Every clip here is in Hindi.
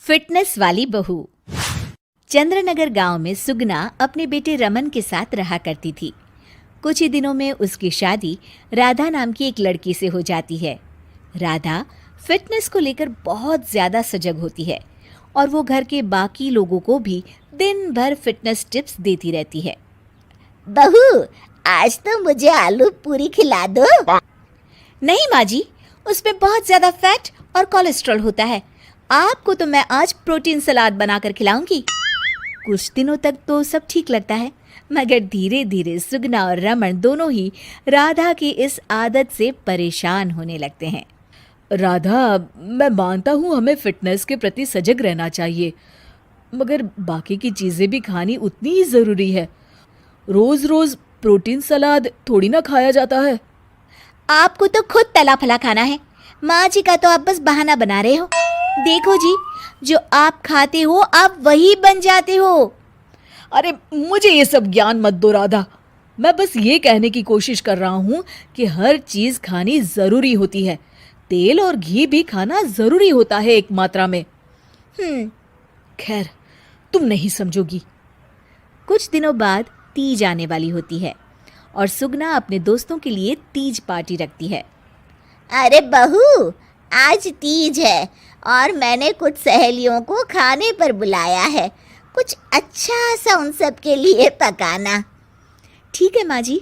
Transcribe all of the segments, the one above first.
फिटनेस वाली बहू। चंद्रनगर गांव में सुगना अपने बेटे रमन के साथ रहा करती थी। कुछ ही दिनों में उसकी शादी राधा नाम की एक लड़की से हो जाती है। राधा फिटनेस को लेकर बहुत ज्यादा सजग होती है और वो घर के बाकी लोगों को भी दिन भर फिटनेस टिप्स देती रहती है। बहू, आज तो मुझे आलू पूरी खिला दो। नहीं माँ जी, उसमें बहुत ज्यादा फैट और कोलेस्ट्रॉल होता है। आपको तो मैं आज प्रोटीन सलाद बनाकर खिलाऊंगी। कुछ दिनों तक तो सब ठीक लगता है, मगर धीरे धीरे सुगना और रमन दोनों ही राधा की इस आदत से परेशान होने लगते हैं। राधा, मैं मानता हूँ हमें फिटनेस के प्रति सजग रहना चाहिए, मगर बाकी की चीज़ें भी खानी उतनी ही ज़रूरी है। रोज़ रोज़ प्रोटीन सलाद थोड़ी ना खाया जाता है। आपको तो खुद तला फला खाना है, माँ जी का तो आप बस बहाना बना रहे हो। देखो जी, जो आप खाते हो आप वही बन जाते हो। अरे मुझे ये सब ज्ञान मत दो राधा। मैं बस ये कहने की कोशिश कर रहा हूँ कि हर चीज़ खानी ज़रूरी होती है। तेल और घी भी खाना ज़रूरी होता है एक मात्रा में। खैर, तुम नहीं समझोगी। कुछ दिनों बाद तीज आने वाली होती है और सुगना अपने दोस्तों के लिए तीज पार्टी रखती है। अरे बहू, आज तीज है और मैंने कुछ सहेलियों को खाने पर बुलाया है। कुछ अच्छा सा उन सब के लिए पकाना। ठीक है माँ जी।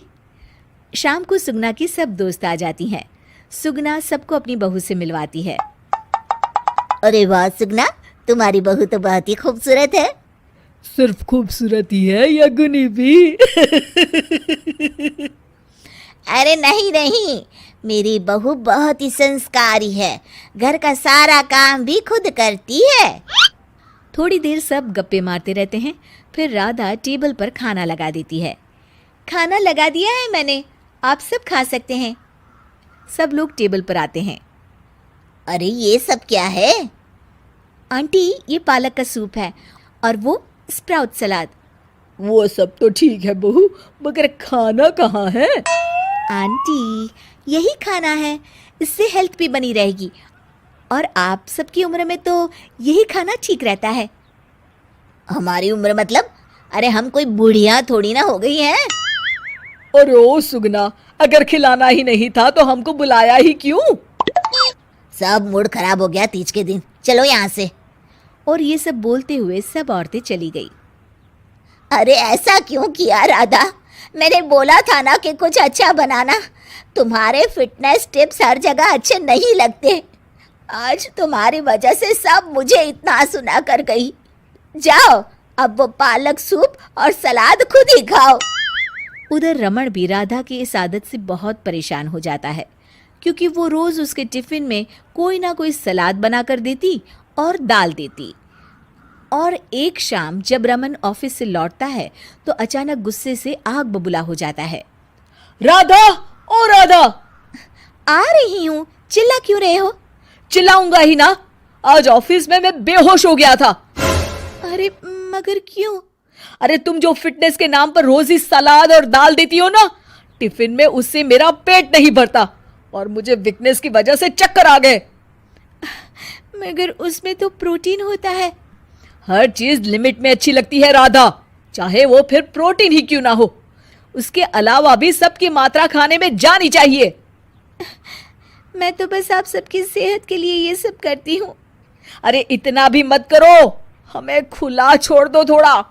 शाम को सुगना की सब दोस्त आ जाती हैं। सुगना सबको अपनी बहू से मिलवाती है। अरे वाह सुगना, तुम्हारी बहू तो बहुत ही खूबसूरत है। सिर्फ खूबसूरत ही है या गुनी भी? अरे नहीं नहीं, मेरी बहू बहुत ही संस्कारी है। घर का सारा काम भी खुद करती है। थोड़ी देर सब गप्पे मारते रहते हैं। फिर राधा टेबल पर खाना लगा देती है। खाना लगा दिया है मैंने, आप सब खा सकते हैं। सब लोग टेबल पर आते हैं। अरे ये सब क्या है? आंटी, ये पालक का सूप है और वो स्प्राउट सलाद। वो सब तो ठीक है बहू, मगर खाना कहाँ है? आंटी, यही खाना है, इससे हेल्थ भी बनी रहेगी और आप सबकी उम्र में तो यही खाना ठीक रहता है। हमारी उम्र मतलब? अरे हम कोई बुढ़िया थोड़ी ना हो गई हैं। और ओ सुगना, अगर खिलाना ही नहीं था तो हमको बुलाया ही क्यों? सब मूड खराब हो गया तीज के दिन, चलो यहाँ से। और ये सब बोलते हुए सब औरतें चली गई। अरे ऐसा क्यों किया राधा? मैंने बोला था ना कि कुछ अच्छा बनाना। तुम्हारे फिटनेस टिप्स हर जगह अच्छे नहीं लगते। आज तुम्हारी वजह से सब मुझे इतना सुना कर गई। जाओ, अब वो पालक सूप और सलाद खुद ही खाओ। उधर रमन भी राधा की इस आदत से बहुत परेशान हो जाता है, क्योंकि वो रोज उसके टिफिन में कोई ना कोई सलाद बनाकर देती और दाल देती। और एक शाम जब रमन ऑफिस से लौटता है तो अचानक गुस्से से आग बबूला हो जाता है। राधा, ओ राधा! आ रही हूँ, चिल्ला क्यों रहे हो? चिल्लाऊंगा ही ना, आज ऑफिस में मैं बेहोश हो गया था। अरे मगर क्यों? अरे तुम जो फिटनेस के नाम पर रोज ही सलाद और दाल देती हो ना, टिफिन में उससे मेरा पेट नहीं भरता और मुझे वीकनेस की वजह से चक्कर आ गए। मगर उसमें तो प्रोटीन होता है। हर चीज लिमिट में अच्छी लगती है राधा, चाहे वो फिर प्रोटीन ही क्यों ना हो। उसके अलावा भी सबकी मात्रा खाने में जानी चाहिए। मैं तो बस आप सबकी सेहत के लिए ये सब करती हूँ। अरे इतना भी मत करो, हमें खुला छोड़ दो थोड़ा।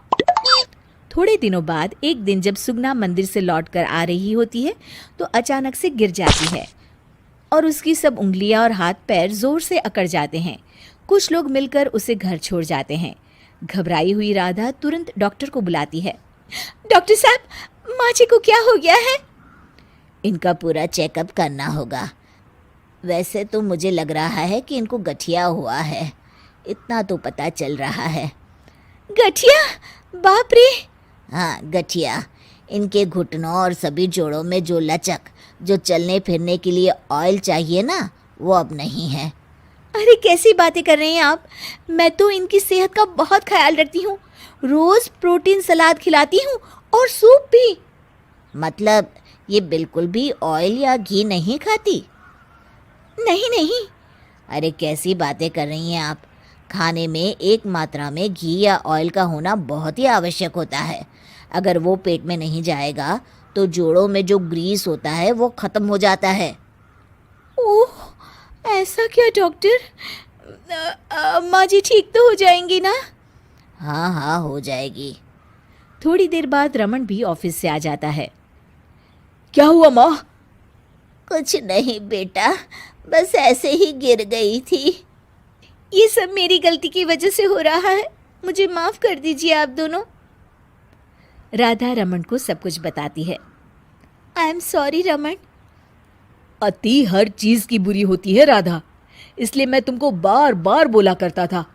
थोड़े दिनों बाद एक दिन जब सुगना मंदिर से लौटकर आ रही होती है तो अचानक से गिर जाती है और उसकी सब उंगलियां और हाथ पैर जोर से अकड़ जाते हैं। कुछ लोग मिलकर उसे घर छोड़ जाते हैं। घबराई हुई राधा तुरंत डॉक्टर को बुलाती है। डॉक्टर साहब, माँ जी को क्या हो गया है? इनका पूरा चेकअप करना होगा। वैसे तो मुझे लग रहा है कि इनको गठिया हुआ है, इतना तो पता चल रहा है। गठिया? बाप रे! हाँ, गठिया। इनके घुटनों और सभी जोड़ों में जो लचक, जो चलने फिरने के लिए ऑयल चाहिए ना, वो अब नहीं है। अरे कैसी बातें कर रहे हैं आप? मैं तो इनकी सेहत का बहुत ख्याल रखती हूँ। रोज प्रोटीन सलाद खिलाती हूँ और सूप भी। मतलब ये बिल्कुल भी ऑयल या घी नहीं खाती? नहीं नहीं। अरे कैसी बातें कर रही हैं आप? खाने में एक मात्रा में घी या ऑयल का होना बहुत ही आवश्यक होता है। अगर वो पेट में नहीं जाएगा तो जोड़ों में जो ग्रीस होता है वो खत्म हो जाता है। ओह, ऐसा क्या डॉक्टर? माँ जी ठीक तो हो जाएंगी ना? हाँ हाँ, हो जाएगी। थोड़ी देर बाद रमन भी ऑफिस से आ जाता है। क्या हुआ माँ? कुछ नहीं बेटा, बस ऐसे ही गिर गई थी। ये सब मेरी गलती की वजह से हो रहा है, मुझे माफ कर दीजिए आप दोनों। राधा रमन को सब कुछ बताती है। I am sorry Raman. अति हर चीज की बुरी होती है राधा, इसलिए मैं तुमको बार बार बोला करता था।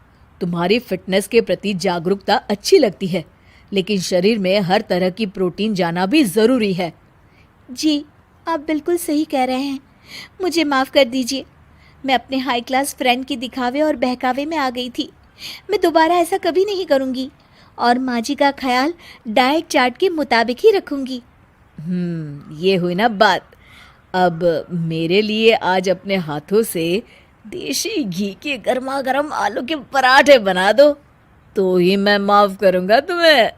तुम्हारी फिटनेस के प्रति जागरूकता अच्छी लगती है, लेकिन शरीर में हर तरह की प्रोटीन जाना भी जरूरी है। जी, आप बिल्कुल सही कह रहे हैं, मुझे माफ़ कर दीजिए। मैं अपने हाई क्लास फ्रेंड के दिखावे और बहकावे में आ गई थी। मैं दोबारा ऐसा कभी नहीं करूँगी और माँ जी का ख्याल डाइट चार्ट के मुताबिक ही रखूँगी। ये हुई ना बात। अब मेरे लिए आज अपने हाथों से देशी घी के गर्मा गर्म आलू के पराठे बना दो, तो ही मैं माफ करूंगा तुम्हें।